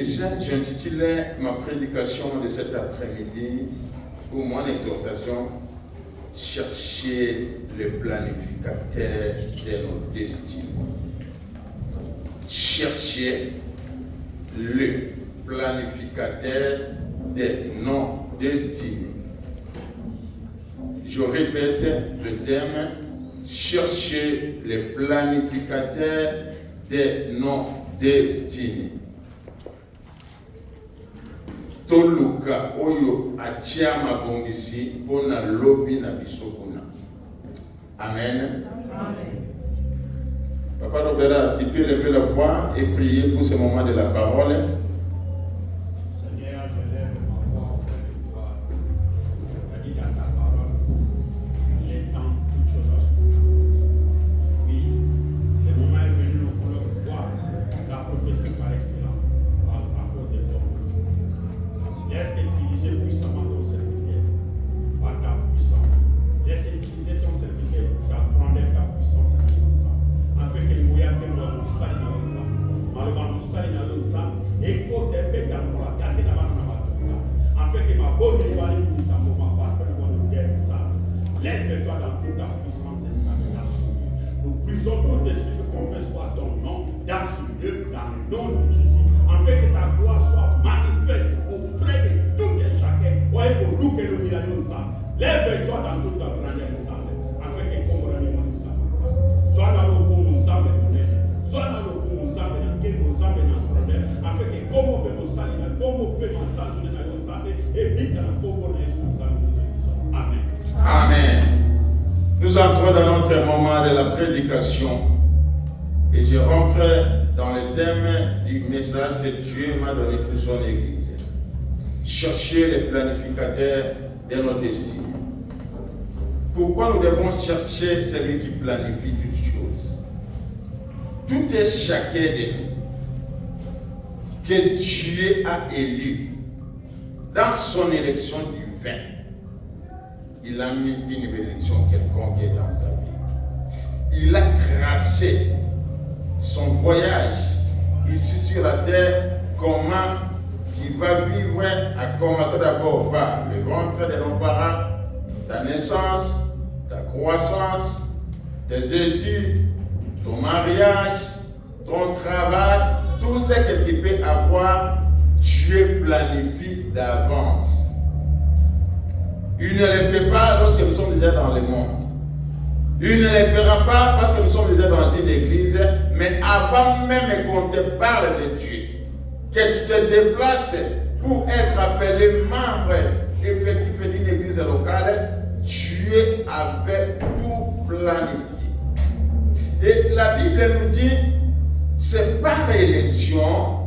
Et ça, j'intitulais ma prédication de cet après-midi, ou mon exhortation, chercher le planificateur de nos destinées. Chercher le planificateur de nos destinées. Je répète le thème, chercher le planificateur de nos destinées. Toluka oyo atiama bongisi pona lobi na bisokuna. Amen. Amen. Papa Robert, tu peux lever la voix et prier pour ce moment de la parole. Seigneur, je lève ma voix auprès de toi. Tu as dit dans ta parole, il est temps toutes choses à souffrir. Oui, le moment est venu, nous voulons voir la prophétie par excellence, à cause de ton nom. Laisse utiliser puissamment ton serviteur, par ta puissance. Laisse utiliser ton serviteur pour apprendre ta puissance à nous. Afin que nous ayons nous saille dans les âmes. Malheureusement, nous saille dans les âmes. Et côté bête dans la carte de la banane. Afin que ma bonne nous allons nous dire ma parfait nous allons nous dire ça. Lève-toi dans toute ta puissance et ta nation. Nous brisons tout esprit de confesse à ton nom dans ce lieu, dans le nom de Jésus. Afin que ta gloire soit manifeste auprès de tout et chacun. Ouais, pour nous que nous disons ça. Lève-toi dans toute ta grandeur de ça. Afin que comprenions ça. Soit dans le coup, nous avons soit dans le coup, nous avons un problème. Afin que comme on peut nous salir, comme on peut nous salir, et vite dans le Congo, nous avons. Amen. Amen. Nous entrons dans notre moment de la prédication. Et je rentre dans le thème du message que Dieu m'a donné pour son Église. Chercher les planificateurs de nos destinées. Pourquoi nous devons chercher celui qui planifie toutes choses? Tout est chacun de nous que Dieu a élu dans son élection divine. Il a mis une bénédiction quelconque dans sa vie. Il a tracé son voyage ici sur la terre, comment tu vas vivre, à commencer d'abord par le ventre de nos parents, ta naissance, ta croissance, tes études, ton mariage, ton travail, tout ce que tu peux avoir, Dieu planifie d'avance. Il ne le fait pas lorsque nous sommes déjà dans le monde. Il ne le fera pas parce que nous sommes déjà dans une église, mais avant même qu'on te parle de Dieu, que tu te déplaces pour être appelé membre effectif d'une église locale, Dieu avait tout planifié. Et la Bible nous dit, c'est par élection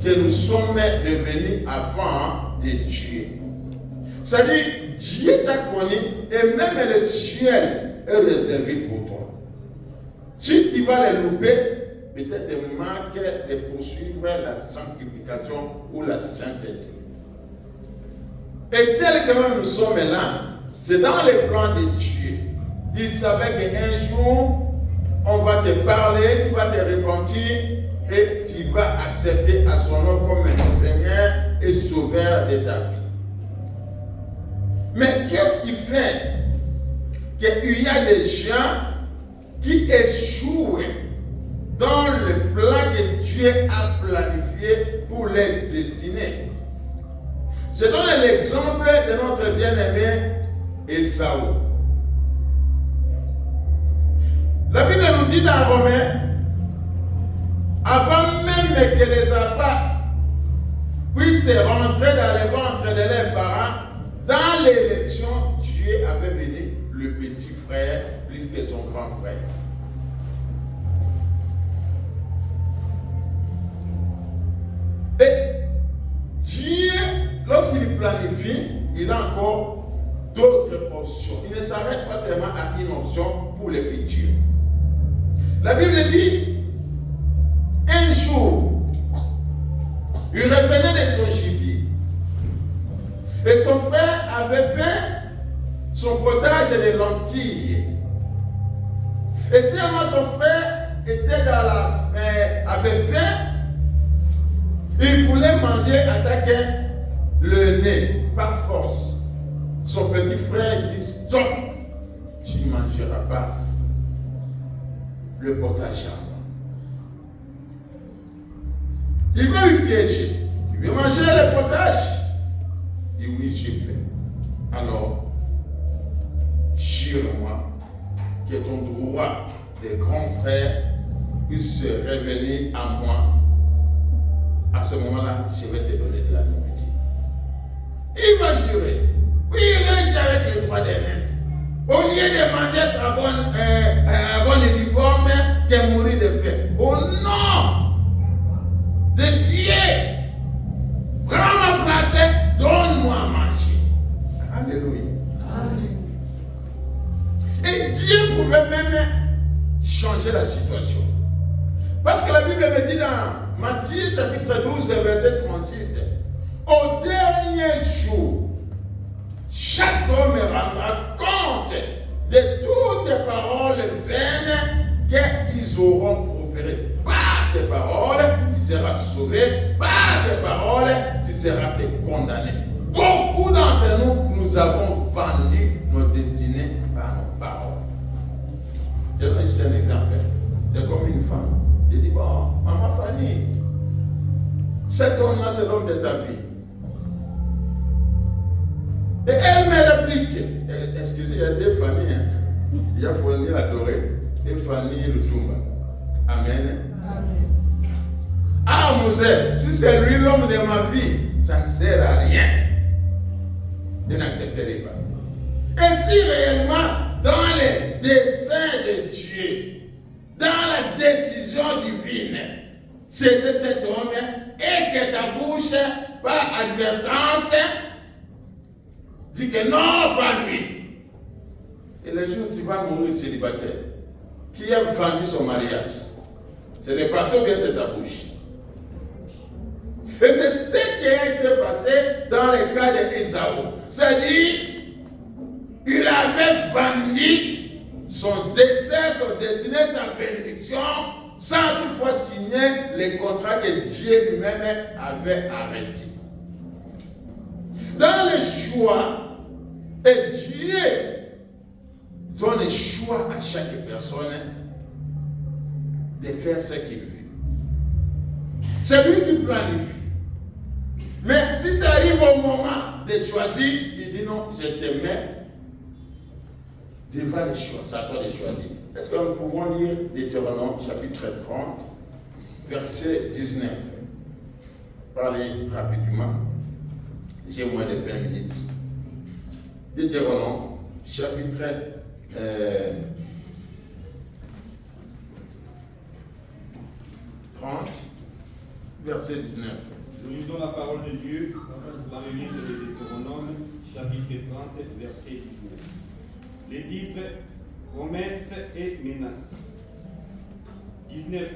que nous sommes devenus enfants de Dieu. C'est-à-dire, Dieu t'a connu et même le ciel est réservé pour toi. Si tu vas les louper, peut-être manque de poursuivre la sanctification ou la sainteté. Et tel que nous sommes là, c'est dans les plans de Dieu. Il savait qu'un jour, on va te parler, tu vas te repentir et tu vas accepter à son nom comme Seigneur et Sauveur de ta vie. Mais qu'est-ce qui fait qu'il y a des gens qui échouent dans le plan que Dieu a planifié pour les destinés? Je donne l'exemple de notre bien-aimé Esaü. La Bible nous dit dans Romains, avant même que les enfants puissent rentrer dans les ventres de leurs parents, dans l'élection, Dieu avait béni le petit frère plus que son grand frère. Et Dieu, lorsqu'il planifie, il a encore d'autres options. Il ne s'arrête pas seulement à une option pour le futur. La Bible dit, un jour, il revenait de son gibier. Et son frère avait fait son potage de lentilles. Et tellement son frère était avait faim, Il voulait manger, attaquer le nez, par force. Son petit frère dit, stop, tu ne mangeras pas le potage à moi. Il veut lui piéger. Tu veux manger le potage? Il dit oui, j'ai faim. Alors, jure-moi que ton droit de grand frère puisse revenir à moi. À ce moment-là, je vais te donner de la nourriture. Il va jurer. Oui, il reste avec les droits d'aînesse. Au lieu de manger un bon uniforme, tu es mourir de faim. Au nom de Dieu, prends ma place, donne-moi à manger. Alléluia. Amen. Et Dieu pouvait même changer la situation. Parce que la Bible me dit dans Matthieu chapitre 12, verset 36, au dernier jour, chaque homme rendra compte de toutes les paroles vaines qu'ils auront proférées. Par tes paroles, tu seras sauvé. Par tes paroles, tu seras condamné. Beaucoup d'entre nous, nous avons vendu nos destinées par nos paroles. Je vais donner un exemple. C'est comme une femme. Je dis, bon, maman Fanny, cet homme-là, c'est l'homme de ta vie. Et elle me réplique, excusez, il y a deux familles. Il y a Fanny l'adoré et Fanny le Toumba. Amen. Amen. Ah, Moselle, si c'est lui l'homme de ma vie, ça ne sert à rien. Je n'accepterai pas. Et si réellement, dans les desseins de Dieu, dans la décision divine, c'était cet homme et que ta bouche, par advertance, dit que non, pas lui. Et le jour où tu vas mourir célibataire, qui a vendu son mariage? Ce n'est pas ça, bien c'est ta bouche. Et c'est ce qui a été passé dans le cas d'Ésaü. C'est-à-dire, il avait vendu son dessein, son destiné, sa bénédiction, sans toutefois signer les contrats que Dieu lui-même avait arrêtés. Dans le choix, et Dieu donne le choix à chaque personne de faire ce qu'il veut. C'est lui qui planifie. Mais si ça arrive au moment de choisir, il dit non, je te mets devant les choix. C'est à toi de choisir. Est-ce que nous pouvons lire Deutéronome chapitre 30, verset 19? Parlez rapidement. J'ai moins de 20 minutes. Deutéronome chapitre 30, verset 19. Nous lisons la parole de Dieu dans le livre de Deutéronome, chapitre 30, verset 19. Les titres, promesses et menaces. 19.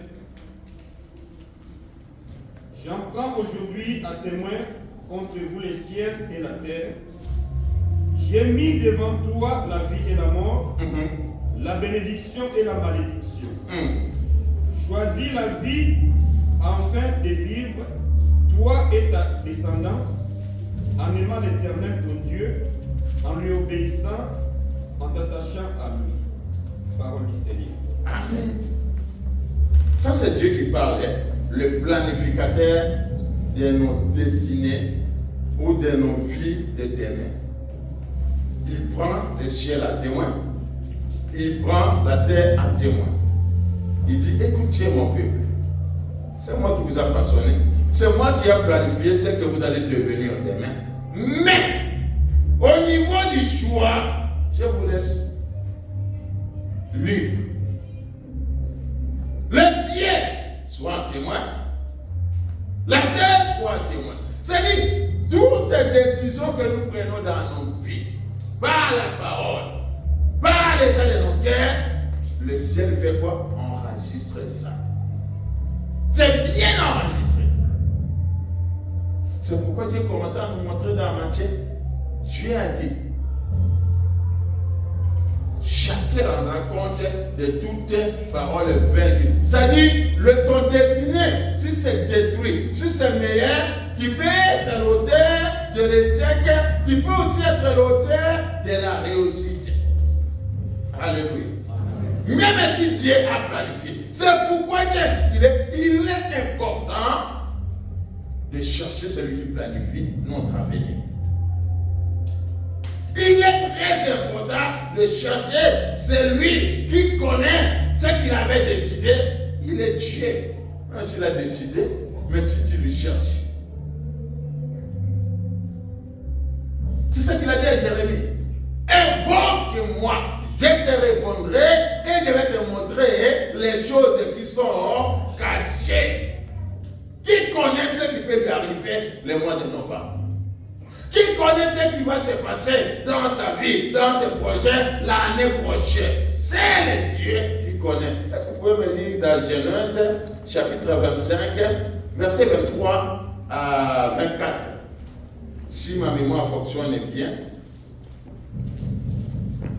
J'en prends aujourd'hui à témoin contre vous les ciels et la terre. J'ai mis devant toi la vie et la mort, la bénédiction et la malédiction. Choisis la vie afin de vivre, toi et ta descendance, en aimant l'Éternel ton Dieu, en lui obéissant, en t'attachant à lui. Parole du Seigneur. Amen. Ça, c'est Dieu qui parle, le planificateur de nos destinées ou de nos vies de demain. Il prend le ciel à témoin. Il prend la terre à témoin. Il dit, écoutez mon peuple, c'est moi qui vous a façonné. C'est moi qui ai planifié ce que vous allez devenir demain. Mais, au niveau du choix, je vous laisse libre. Le ciel soit un témoin. La terre soit un témoin. C'est-à-dire, toutes les décisions que nous prenons dans nos vies, par la parole, par l'état de nos cœurs, le ciel fait quoi? Enregistre ça. C'est bien enregistré. C'est pourquoi j'ai commencé à nous montrer dans Matthieu. Dieu a dit, chacun rendra compte de toutes paroles vaines. Ça dit, ton destiné, si c'est détruit, si c'est meilleur, tu peux être l'auteur de l'échec, tu peux aussi être l'auteur de la réussite. Alléluia. Même si Dieu a planifié. C'est pourquoi j'ai intitulé, il est important de chercher celui qui planifie notre avenir. Il est très important de chercher celui qui connaît ce qu'il avait décidé. Il est Dieu. Même s'il a décidé, mais si tu lui cherches. C'est ce qu'il a dit à Jérémie. Invoque-moi, je te répondrai et je vais te montrer les choses qui sont cachées. Qui connaît ce qui peut lui arriver le mois de novembre? Qui connaît ce qui va se passer dans sa vie, dans ses projets l'année prochaine? C'est le Dieu qui connaît. Est-ce que vous pouvez me lire dans Genèse, chapitre 25, verset 23 à 24? Si ma mémoire fonctionne bien,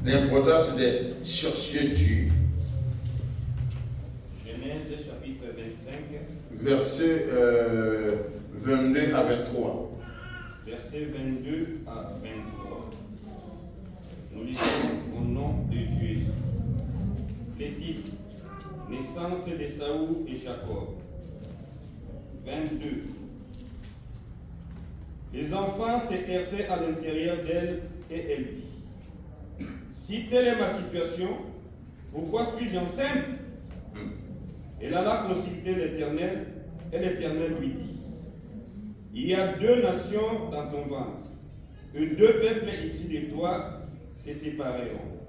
l'important c'est de chercher Dieu. Genèse chapitre 25, verset 22 à 23. Verset 22 à 23. Nous lisons au nom de Jésus. Les titres: naissance de Saül et Jacob. 22. Les enfants se heurtaient à l'intérieur d'elle et elle dit: si telle est ma situation, pourquoi suis-je enceinte? Elle alla consulter l'Éternel et l'Éternel lui dit: il y a 2 nations dans ton ventre, et 2 peuples ici de toi se sépareront.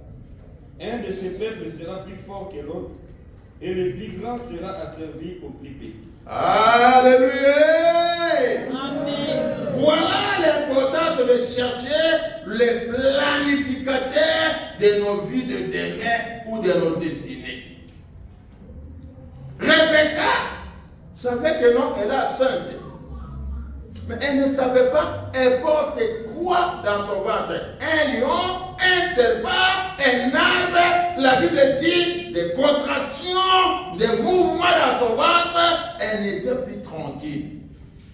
Un de ces peuples sera plus fort que l'autre, et le plus grand sera asservi au plus petit. Alléluia! Amen. Voilà l'importance de chercher les planificateurs de nos vies de demain ou de nos destinées. Rebecca savait que non, elle a sainte. Mais elle ne savait pas, elle portait quoi dans son ventre? Un lion, un serpent, un arbre. La Bible dit des contractions, des mouvements dans son ventre. Elle n'était plus tranquille.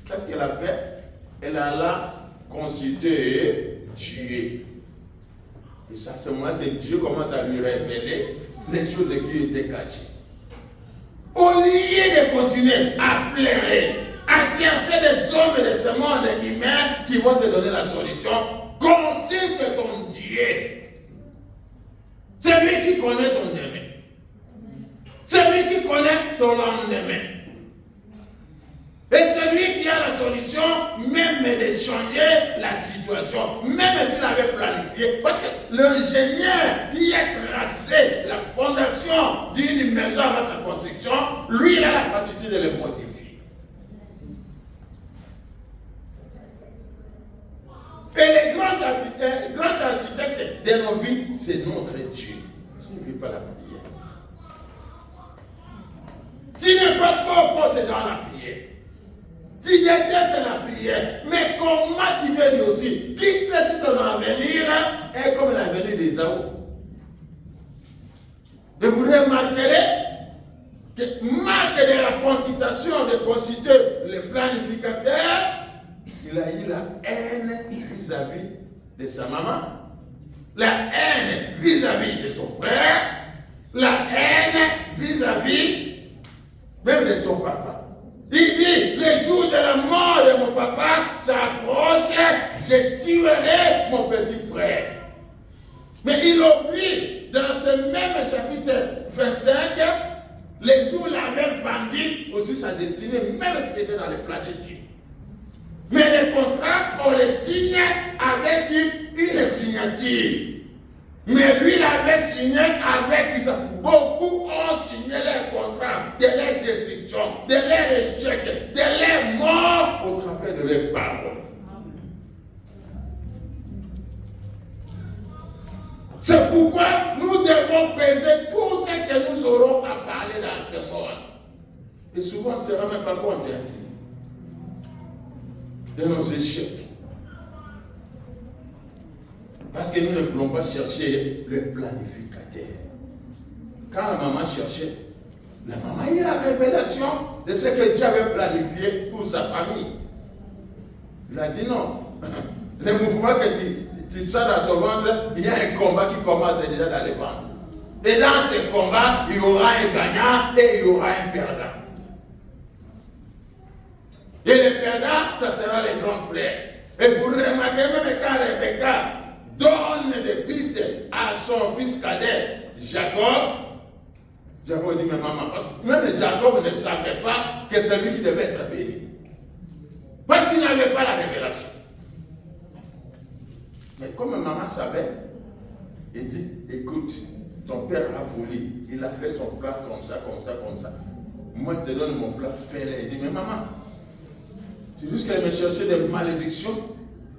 Qu'est-ce qu'elle a fait? Elle alla consulter Dieu. Et ça, c'est moment que Dieu commence à lui révéler les choses qui étaient cachées. Au lieu de continuer à pleurer, à chercher des hommes et des mondes humains qui vont te donner la solution, consulte ton Dieu. C'est lui qui connaît ton demain. C'est lui qui connaît ton lendemain. Et c'est lui qui a la solution, même de changer la situation, même s'il avait planifié. Parce que l'ingénieur qui a tracé la fondation d'une maison avant sa construction, lui, il a la capacité de le modifier. Et les grands architectes de nos vies, c'est notre Dieu. Tu ne vis pas la prière. Tu n'es pas fort dans la prière. Tu détestes la prière. Mais comment tu veux dire aussi? Qui sait si ton avenir est comme l'avenir d'Ésaü? Et vous remarquerez que marque de la consultation de consulter le planificateur, il a eu la haine vis-à-vis de sa maman, la haine vis-à-vis de son frère, la haine vis-à-vis même de son papa. Il dit, le jour de la mort de mon papa s'approche, je tuerai mon petit frère. Mais il oublie, dans ce même chapitre 25, les jours l'avaient vendu aussi sa destinée, même si c'était dans le plan de Dieu. Mais le contrat, on le signe avec une signature. Mais lui, il avait signé avec ça. Beaucoup ont signé leur contrat, de leur destruction, de leur échec, de leur mort au travers de leurs paroles. C'est pourquoi nous devons peser tout ce que nous aurons à parler dans ce monde. Et souvent, on ne se rend même pas compte de nos échecs. Parce que nous ne voulons pas chercher le planificateur. Quand la maman cherchait, la maman a eu la révélation de ce que Dieu avait planifié pour sa famille. Il a dit non. Le mouvement que tu sens dans ton ventre, il y a un combat qui commence déjà dans le ventre. Et dans ce combat, il y aura un gagnant et il y aura un perdant. Et le perdant, ça sera les grands frères. Et vous remarquez même quand Rebecca donne des pistes à son fils cadet, Jacob. Jacob dit, mais maman, parce que même Jacob ne savait pas que c'est lui qui devait être béni. Parce qu'il n'avait pas la révélation. Mais comme maman savait, il dit, écoute, ton père a voulu, il a fait son plat comme ça, comme ça, comme ça. Moi, je te donne mon plat, fais-le. Il dit, mais maman, c'est juste qu'elle me cherchait des malédictions.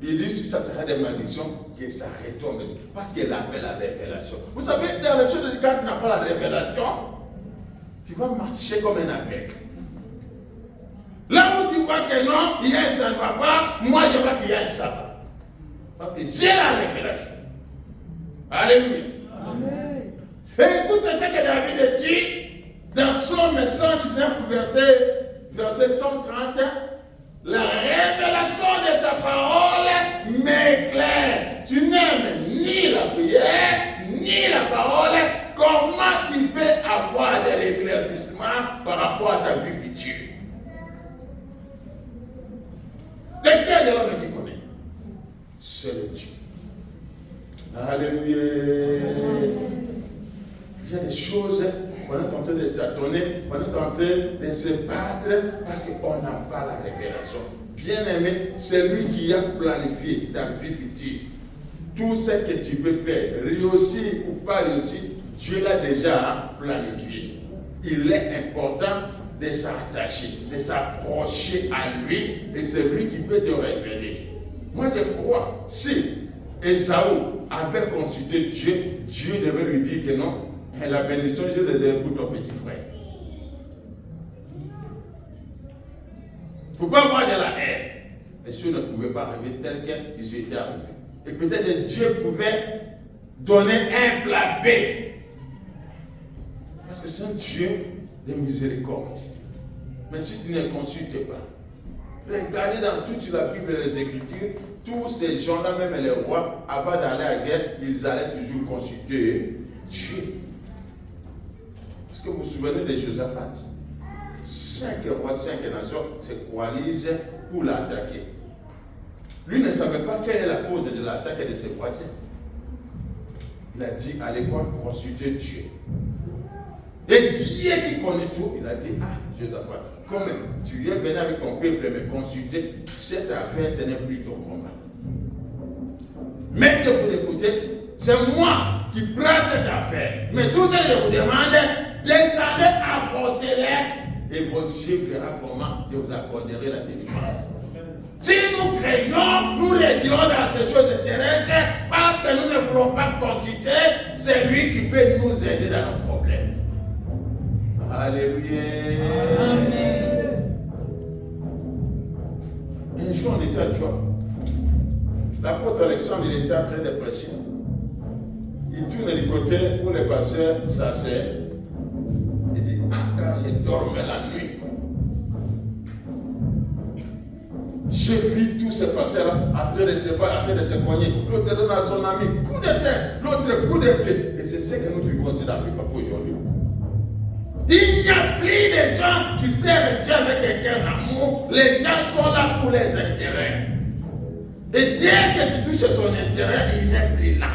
Il dit, si ça serait des malédictions, que ça retombe. Parce qu'elle avait la révélation. Vous savez, dans les choses de quand tu n'as pas la révélation, tu vas marcher comme un aveugle. Là où tu vois que non, il y a un ça ne va pas, moi je vois qu'il y a un ça. Parce que j'ai la révélation. Alléluia. Amen. Et écoute ce que David dit dans Psaume 119, verset 130. La révélation de ta parole m'éclaire. Tu n'aimes ni la prière, ni la parole. Comment tu peux avoir de l'éclaircissement par rapport à ta vie future? Lequel de l'homme qui connaît? C'est le Dieu. Alléluia. Il y a des choses, on est en train de tâtonner, on est en train de se battre parce qu'on n'a pas la révélation. Bien-aimé, c'est lui qui a planifié ta vie future. Tout ce que tu peux faire, réussir ou pas réussir, Dieu l'a déjà planifié. Il est important de s'attacher, de s'approcher à lui, et c'est lui qui peut te révéler. Moi je crois, si Esaü avait consulté Dieu, Dieu devait lui dire que non, la bénédiction Dieu désire pour ton petit frère. Il ne faut pas avoir de la haine. Les choses ne pouvaient pas arriver telles qu'ils étaient arrivés. Et peut-être Dieu pouvait donner un plat B. Parce que c'est un Dieu de miséricorde. Mais si tu ne consultes pas, regardez dans toute la Bible et les Écritures, tous ces gens-là, même les rois, avant d'aller à la guerre, ils allaient toujours consulter Dieu. Est-ce que vous vous souvenez de Josaphat? 5 rois, 5 nations se coalisent pour l'attaquer. Lui ne savait pas quelle est la cause de l'attaque de ses voisins. Il a dit, allez voir, consulter Dieu. Et Dieu qui connaît tout, il a dit, ah, Josaphat, comme tu es venu avec ton peuple me consulter, cette affaire, ce n'est plus ton combat. Mais que vous l'écoutez, c'est moi qui prends cette affaire. Mais tout ce que je vous demande, descendez, affrontez-les, et vos yeux verront comment je vous accorderai la délivrance. Si nous craignons, nous réglons dans ces choses terrestres, parce que nous ne voulons pas consulter, c'est lui qui peut nous aider dans nos problèmes. Alléluia. Amen. Un jour, on était à Job. L'apôtre Alexandre, il était en train de prêcher. Il tourne du côté où le pasteur s'assied. Il dit, ah, quand je dormais la nuit, j'ai vu tous ces pasteurs en train de se battre, en train de se cogner. L'autre donne à son ami, coup de tête, l'autre coup de pied. Et c'est ce que nous vivons aussi dans l'Afrique pour aujourd'hui. Il n'y a plus de gens qui servent Dieu avec quelqu'un d'amour. Les gens sont là pour les intérêts. Et dès que tu touches son intérêt, il n'est plus là.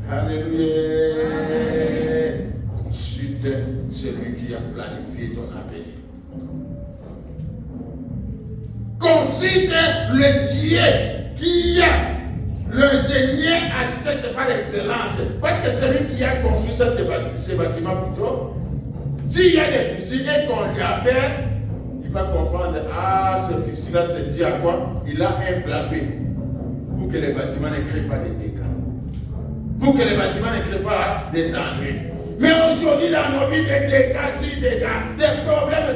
Alléluia. Consulte celui qui a planifié ton avenir. Consulte le Dieu qui a l'ingénieur architecte par excellence. Parce que celui qui a construit ces bâtiments plutôt, s'il y a des fichiers et qu'on lui appelle, il va comprendre, ah, ce fichier-là, c'est dit à quoi? Il a un plan B pour que les bâtiments ne créent pas des dégâts. Pour que les bâtiments ne créent pas des ennuis. Mais aujourd'hui, dans nos vies, des dégâts, des problèmes,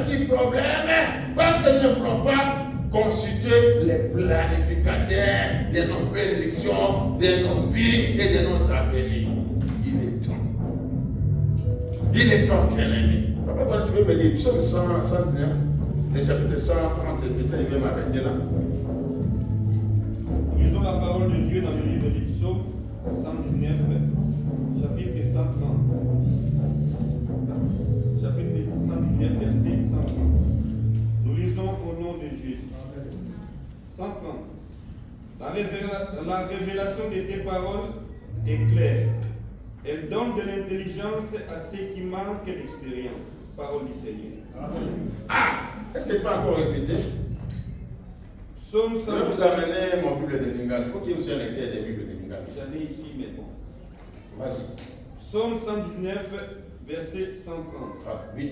parce que nous ne voulons pas constituer les planificateurs de nos bénédictions, de nos vies et de notre avenir. Il est temps, bien-aimé. Papa, quand tu veux me dire, psaume 119, le chapitre 130, peut-être il vient m'arrêter là. Lisons la parole de Dieu dans le livre des psaumes 119, chapitre 130. Chapitre 119, verset 130. Nous lisons au nom de Jésus. 130. La révélation de tes paroles est claire. Elle donne de l'intelligence à ceux qui manquent d'expérience. Parole du Seigneur. Amen. Ah! Est-ce que tu peux encore répéter? Psaume 100. Je vais vous amener mon Bible de Lingala. Il faut qu'il y ait aussi un lecteur de Bible de Lingala. J'en ai ici, mais bon. Vas-y. Psaume 119, verset 130. Ah, oui.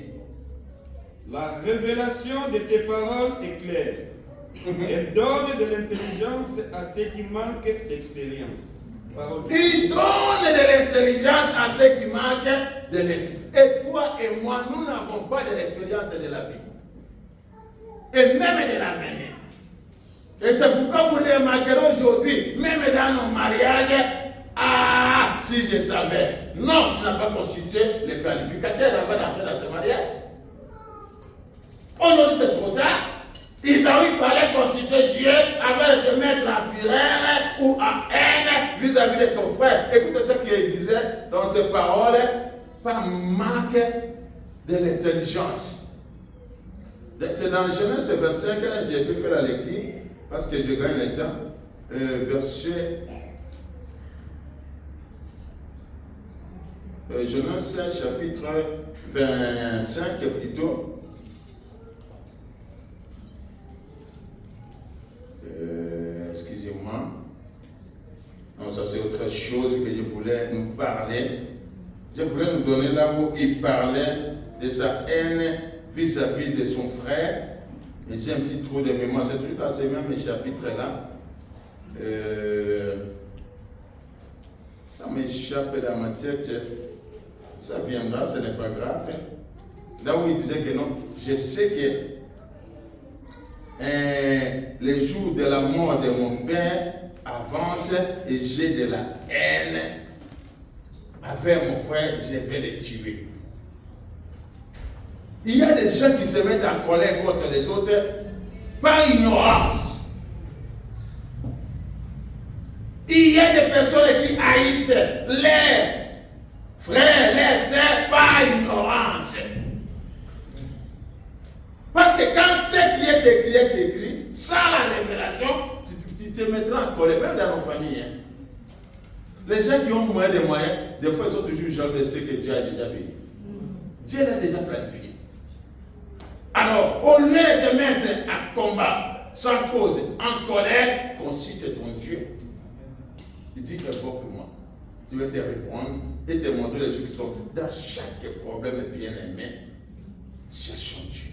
La révélation de tes paroles est claire. Elle donne de l'intelligence à ceux qui manquent d'expérience. Il donne de l'intelligence à ceux qui manquent de l'expérience. Et toi et moi, nous n'avons pas de l'expérience de la vie. Et même de l'avenir. Et c'est pourquoi vous remarquerez aujourd'hui, même dans nos mariages, ah, si je savais. Non, tu n'as pas consulté les planificateurs avant d'entrer dans ce mariage. Aujourd'hui, c'est trop tard. Il fallait consulter Dieu avant de te mettre en fureur ou en haine vis-à-vis de ton frère. Écoutez ce qu'il disait dans ses paroles, par manque de l'intelligence. C'est dans Genèse 25, j'ai pu faire la lecture, parce que je gagne le temps. Verset Genèse chapitre 25 plutôt. Excusez-moi. Non, ça c'est autre chose que je voulais nous parler. Je voulais nous donner là où il parlait de sa haine vis-à-vis de son frère. Et j'ai un petit trou de mémoire. C'est tout dans ces mêmes chapitres-là. Ça m'échappe dans ma tête. Ça viendra, ce n'est pas grave. Là où il disait que non, je sais que les jours de la mort de mon père avancent et j'ai de la haine avec mon frère, je vais le tuer. Il y a des gens qui se mettent en colère contre les autres par ignorance. Il y a des personnes qui haïssent les frères, les sœurs par ignorance. Parce que quand ce qui est écrit, sans la révélation, tu te mettras en colère, même dans nos familles. Hein. Les gens qui ont moins de moyens, des fois ils sont toujours genre de ce que Dieu a déjà vu. Dieu l'a déjà planifié. Alors, au lieu de te mettre en combat, sans cause, en colère, consulte ton Dieu. Il dit invoque-moi. Je vais te répondre et te montrer les choses qui sont dans chaque problème bien-aimé. Cherchons Dieu.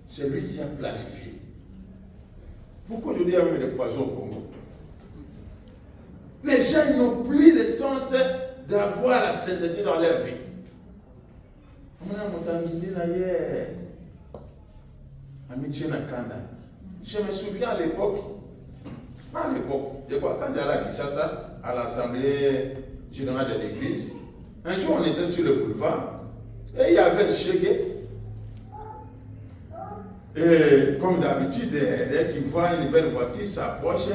C'est lui qui a planifié. Pourquoi aujourd'hui il y a même des poisons au Congo? Les gens n'ont plus le sens d'avoir la sainteté dans leur vie. Je me souviens à l'époque, quand j'allais à Kinshasa, à l'Assemblée générale de l'Église, un jour on était sur le boulevard et il y avait le Chégué. Et comme d'habitude, dès qu'il voit une belle voiture, il s'approche,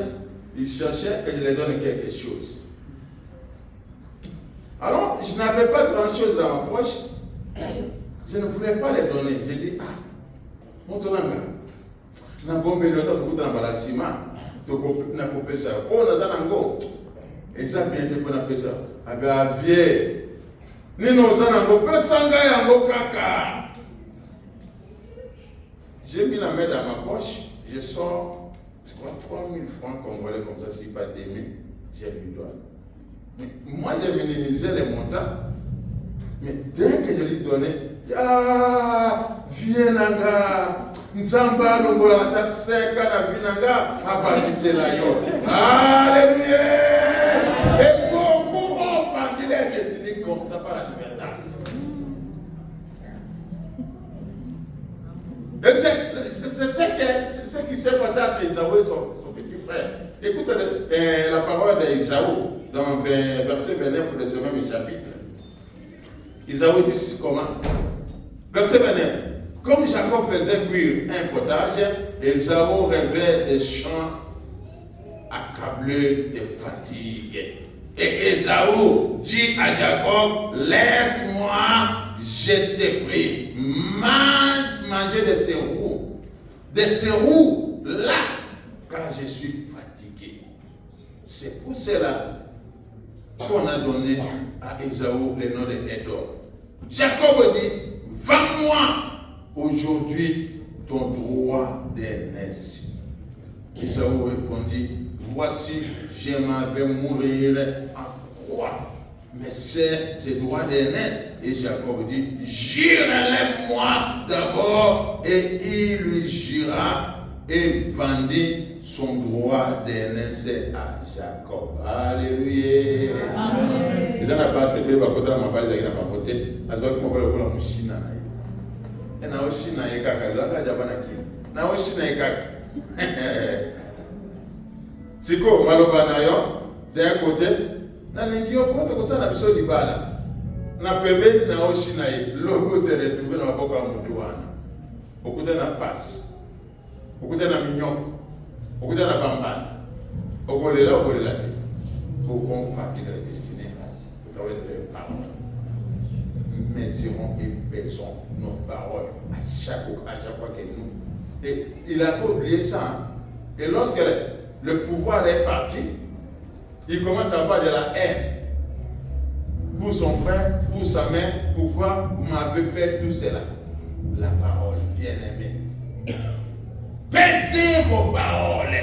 il cherchait que je lui donne quelque chose. Alors, je n'avais pas grand-chose dans ma poche. Je ne voulais pas les donner. J'ai dit, mon tonanga, na bombe le temps de la ciment, tu n'as pas ça. Oh, on a zanango. Et ça, bien, tu peux pas ça. Ah bien, vieux. Ni nos zanango, peu sanga yango kaka. J'ai mis la main dans ma poche, je sors, je crois, 3000 francs congolais comme ça, si pas 2000, je lui donne. Mais moi, j'ai minimisé les montants, mais dès que je lui donnais, viens nanga, nzamba longola ta seka na vinanga, abadiste la yo. Alléluia! Et beaucoup ont vendu les décidés comme ça par la liberté. Esaü, dans verset 29 de ce même chapitre. Esaü dit comment? Verset 29. Comme Jacob faisait cuire un potage, Esaü rêvait des champs accablé de fatigue. Et Esaü dit à Jacob, laisse-moi, je te prie, manger de ces roues là, car je suis fatigué. C'est pour cela qu'on a donné à Esaü le nom de Édom. Jacob dit, vends-moi aujourd'hui ton droit d'aînesse. Esaü répondit, voici, je m'en vais mourir en croix. Mais c'est ce droit d'aînesse. Et Jacob dit, jure-le-moi d'abord. Et il lui jura et vendit son droit d'aînesse à Jacob. Alléluia. Amen. Et dans la base, c'est que ma base est dans ma côté. Alors que mon père est là, China. Et na China est kaka. Là, il y a pas de na China est kaka. Siko maloba na yo d'un côté na lingi yo kote ko sana biso libala na pembeni na China ye logo se retrouver na maboko ya mutu wana okuta na passe okuta na minyoko okuta na bambana okolela te pour qu'on fatigue la destinée ça va être les paroles mesurons et pesons nos paroles à chaque fois que nous et il a pas oublié ça et lorsque le pouvoir est parti, il commence à avoir de la haine pour son frère, pour sa mère. Pourquoi vous m'avez fait tout cela? La parole, bien-aimée. Pensez vos paroles.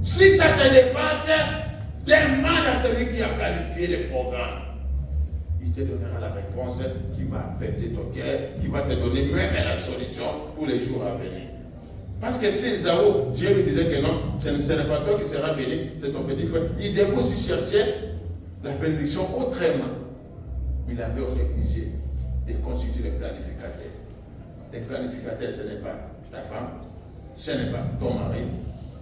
Si ça te dépasse, demande à celui qui a planifié le programme. Il te donnera la réponse qui va apaiser ton cœur, qui va te donner même la solution pour les jours à venir. Parce que si Esaü, Dieu lui disait que non, ce n'est pas toi qui seras béni, c'est ton petit frère. Il devait aussi chercher la bénédiction autrement. Il avait refusé de constituer les planificateurs. Les planificateurs, ce n'est pas ta femme, ce n'est pas ton mari,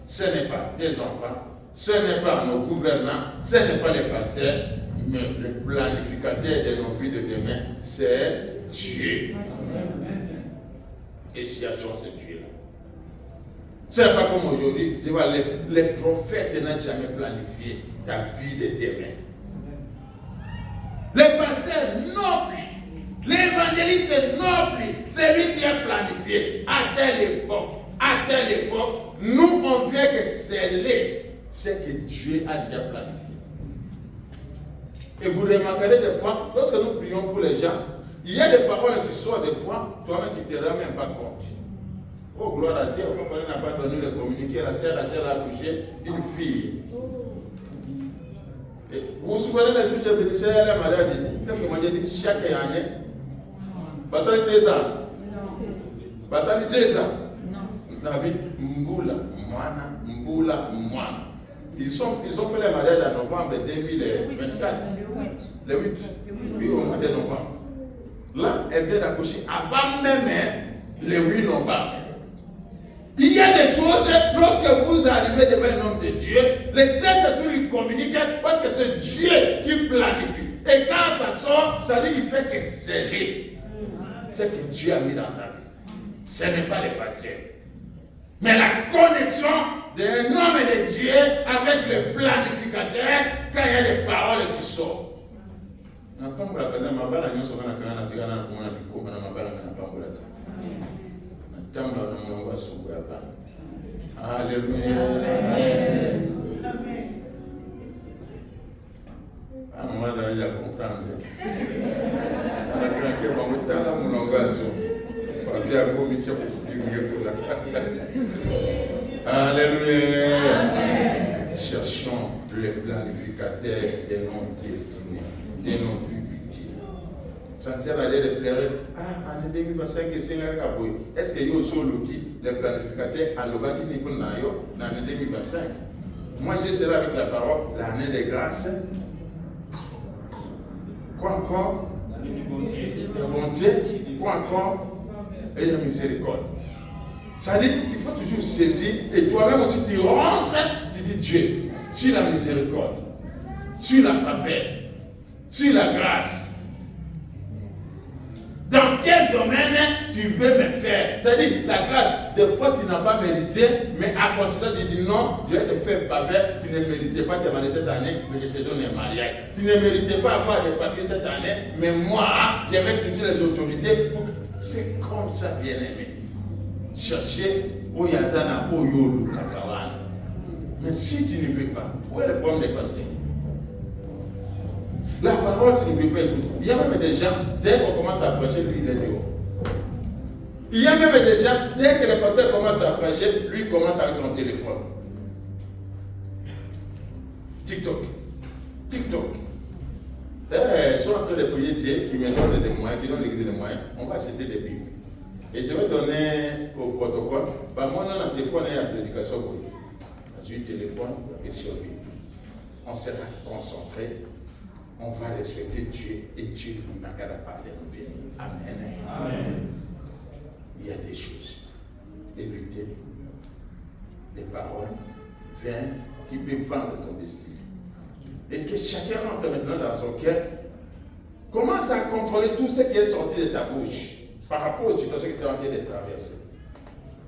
ce n'est pas tes enfants, ce n'est pas nos gouvernants, ce n'est pas les pasteurs, mais le planificateur de nos vies de demain, c'est Dieu. Et si à toi, c'est Dieu là. Ce n'est pas comme aujourd'hui, les prophètes n'ont jamais planifié ta vie de demain. Les pasteurs non plus, l'évangéliste non plus, c'est lui qui a planifié à telle époque, nous on vient que sceller ce que Dieu a déjà planifié. Et vous remarquerez des fois, lorsque nous prions pour les gens, il y a des paroles qui sortent des fois, toi-même tu ne te rends même pas compte. Oh, gloire à Dieu, on n'a pas donné le communiqué, la sœur Rachel a accouché une fille. Et vous vous souvenez de tout ce que c'est la maladie? Qu'est-ce que moi j'ai dit chaque année? Pas ça 2 ans. Pas ça 2 ans. Non. David, Mboula, Mboula. Ils ont fait le mariage en novembre 2024. Le 8. Oui, au mois de novembre. Là, elle vient d'accoucher avant même le 8 novembre. Il y a des choses, lorsque vous arrivez devant un homme de Dieu, les Saint-Esprit lui communiquent parce que c'est Dieu qui planifie. Et quand ça sort, ça dit qu'il fait que sceller ce que Dieu a mis dans ta vie. Ce n'est pas les pasteurs. Mais la connexion d'un homme de Dieu avec le planificateur quand il y a des paroles qui sortent. Alléluia. À un moment donné, il y a comprendre. On a craqué pour me faire la moulangation. Pas bien pour Michel pour tout pour la. Alléluia. Cherchons le planificateur de nos destinées, de nos vies fictives. Ça ne sert à rien de pleurer. Ah, en 2025, c'est un cabouille. Est-ce qu'il y a aussi le planificateur à l'Obaki Nipunayo dans l'année 2025? Moi, j'ai cela avec la parole, l'année de grâce. Quoi encore? De bonté. Quoi encore? Et de miséricorde. Ça dit, il faut toujours saisir. Et toi-même aussi, tu rentres, tu dis Dieu, si la miséricorde, sur la faveur, sur la grâce. Dans quel domaine tu veux me faire? C'est-à-dire, la grâce, des fois tu n'as pas mérité, mais à considérer, tu dis non, je vais te faire faveur, tu ne méritais pas de marier cette année, mais je te donne un mariage. Tu ne méritais pas avoir des papiers cette année, mais moi, je vais toucher les autorités. C'est comme ça, bien-aimé. Chercher au Yazana, au Yolo, Kakawana. Mais si tu ne veux pas, où est le problème des pasteurs? La parole, tu ne veux pas écouter. Il y a même des gens, dès qu'on commence à prêcher, lui, il est dehors. Il y a même des gens, dès que le pasteur commence à prêcher, lui, il commence avec son téléphone. TikTok. Ils sont en train de prier Dieu qui me donne des moyens, qui donne l'église des moyens. On va acheter des Bibles. Et je vais donner au protocole. Moi, on a un téléphone et une prédication. J'ai un téléphone et sur lui. On sera concentré. On va respecter Dieu et Dieu nous n'a qu'à parler, nous bénir. Amen. Amen. Il y a des choses. Évitez les paroles vaines qui peuvent vendre ton destin. Et que chacun rentre maintenant dans son cœur. Commence à contrôler tout ce qui est sorti de ta bouche par rapport aux situations que tu es en train de traverser.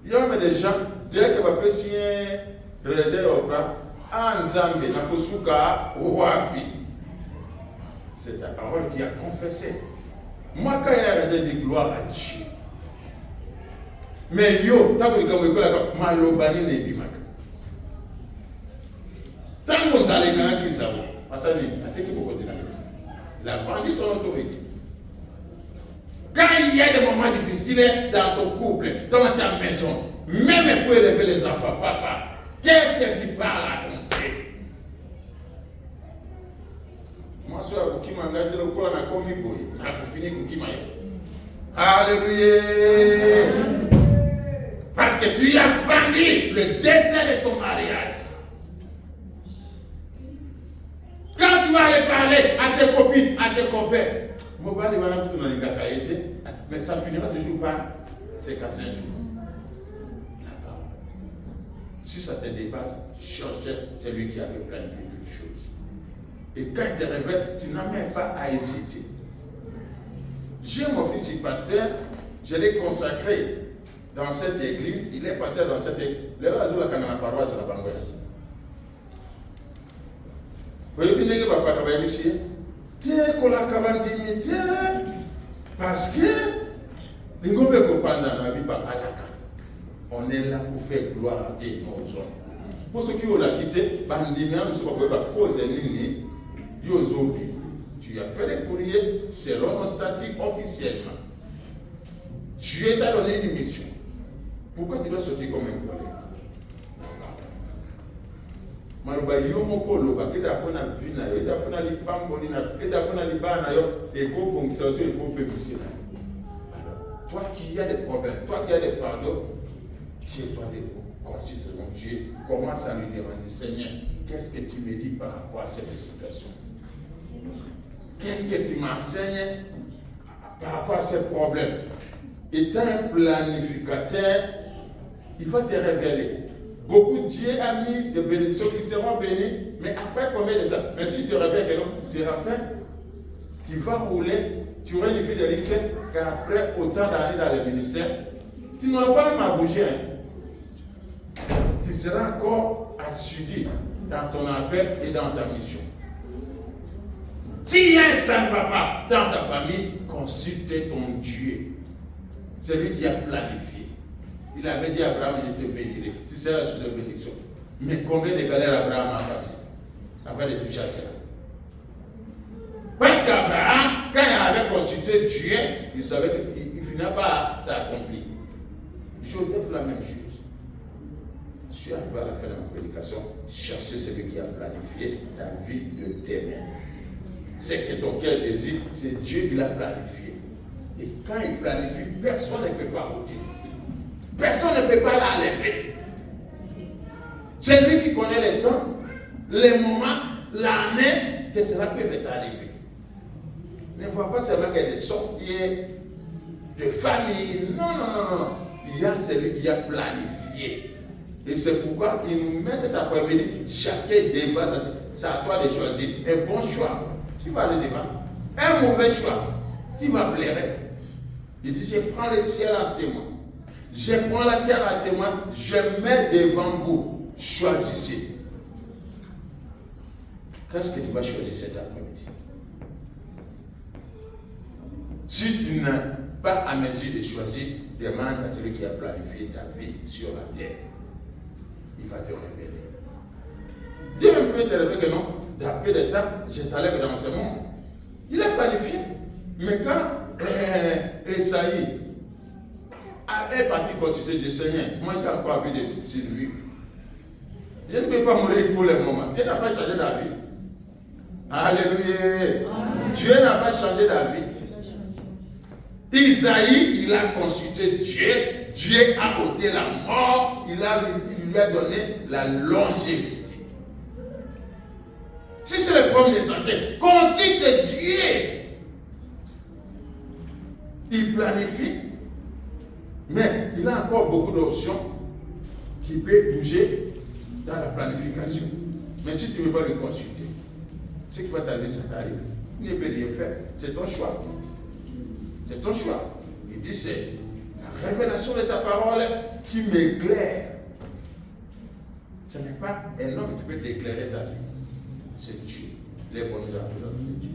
Il y a même des gens, dès que tu peux signer réserve au bras, en Zambie, dans Kosuka, Wapi. C'est ta parole qui a confessé. Moi, quand il y a j'ai dit gloire à Dieu. Mais yo, tant que vous avez malobani ne bimaka. Tant que vous allez dans qui ça va, ça dit, attendez que vous continuez. La vendue son autorité. Quand il y a des moments difficiles dans ton couple, dans ta maison, même pour élever les enfants, papa, qu'est-ce que tu parles à ton Dieu? Moi, je suis à Kukima, je suis à Kukima. Alléluia. Parce que tu as vendu le désir de ton mariage. Quand tu vas aller parler à tes copines, à tes copains, mais ça finira toujours par se casser. Si ça te dépasse, cherche celui qui avait planifié toutes choses. Et quand il te révèle, tu n'as même pas à hésiter. J'ai mon fils pasteur, je l'ai consacré dans cette église, il est pasteur dans cette église. Le roi de la paroisse de la Bangoya. Vous voyez bien que papa travaille ici. Tiens, qu'on a cabantimité. Parce que, nous on est là pour faire gloire à Dieu aux hommes. Pour ceux qui ont quitté, tu as fait les courriers selon nos statuts officiellement. Dieu t'a donné une mission. Pourquoi tu dois sortir comme un voleur? Maluba yomoko loba keda pona vina yo eda pona lipamboli na eda pona libana yo eko pongisa to eko pebisina. Alors toi qui as des problèmes, toi qui as des fardeaux, tiens-toi debout, considère ton Dieu, commence à lui demander, Seigneur, qu'est-ce que tu me dis par rapport à cette situation? Qu'est-ce que tu m'enseignes par rapport à ce problème? Étant un planificateur, il faut te révéler. Beaucoup de Dieu a mis des bénédictions qui seront bénies, mais après combien de temps? Mais si tu révèles que non, sera fait, tu vas rouler, tu auras une vie de lycée, qu'après autant d'années dans le ministère, tu n'auras pas même à bouger. Tu seras encore assidu dans ton appel et dans ta mission. S'il y a un saint papa dans ta famille, consulte ton Dieu. C'est lui qui a planifié. Il avait dit à Abraham, je te bénirai. Tu seras sous cette bénédiction. Mais combien de galères Abraham a passé avant de toucher à cela? Parce qu'Abraham, quand il avait consulté Dieu, il savait qu'il ne finira pas à s'accomplir. Joseph, la même chose. Je suis arrivé à la fin de ma prédication, chercher celui qui a planifié ta vie de demain. C'est que ton cœur désire, c'est Dieu qui l'a planifié. Et quand il planifie, personne ne peut pas ôter. Personne ne peut pas l'enlever. C'est lui qui connaît les temps, les moments, l'année que cela peut être arrivé. Ne vois pas seulement qu'il y a des sorties de famille. Non, non, non, non. Il y a celui qui a planifié. Et c'est pourquoi il nous met cet après-midi, chacun débat. c'est à toi de choisir un bon choix. Tu vas aller devant. Un mauvais choix, tu vas blairer. Il dit, je prends le ciel à témoin. Je prends la terre à témoin. Je mets devant vous. Choisissez. Qu'est-ce que tu vas choisir cet après-midi? Si tu n'as pas à mesure de choisir, demande à celui qui a planifié ta vie sur la terre. Il va te révéler. Dieu même peut te révéler que non, d'après le temps, je t'enlève dans ce monde. Il a planifié. Mais quand Esaïe est parti consulter du Seigneur, moi j'ai encore envie de survivre. Je ne peux pas mourir pour le moment. Dieu n'a pas changé d'avis. Alléluia. Dieu n'a pas changé d'avis. Isaïe, il a consulté Dieu. Dieu a ôté la mort. Il lui a donné la longévité. Si c'est le problème de santé, consulte Dieu. Il planifie. Mais il a encore beaucoup d'options qui peuvent bouger dans la planification. Mais si tu ne veux pas le consulter, ce qui va t'arriver, ça t'arrive. Il ne peut rien faire. C'est ton choix. C'est ton choix. Il dit, c'est la révélation de ta parole qui m'éclaire. Ce n'est pas un homme qui peut t'éclairer ta vie. C'est Dieu. Les bonnes œuvres de Dieu.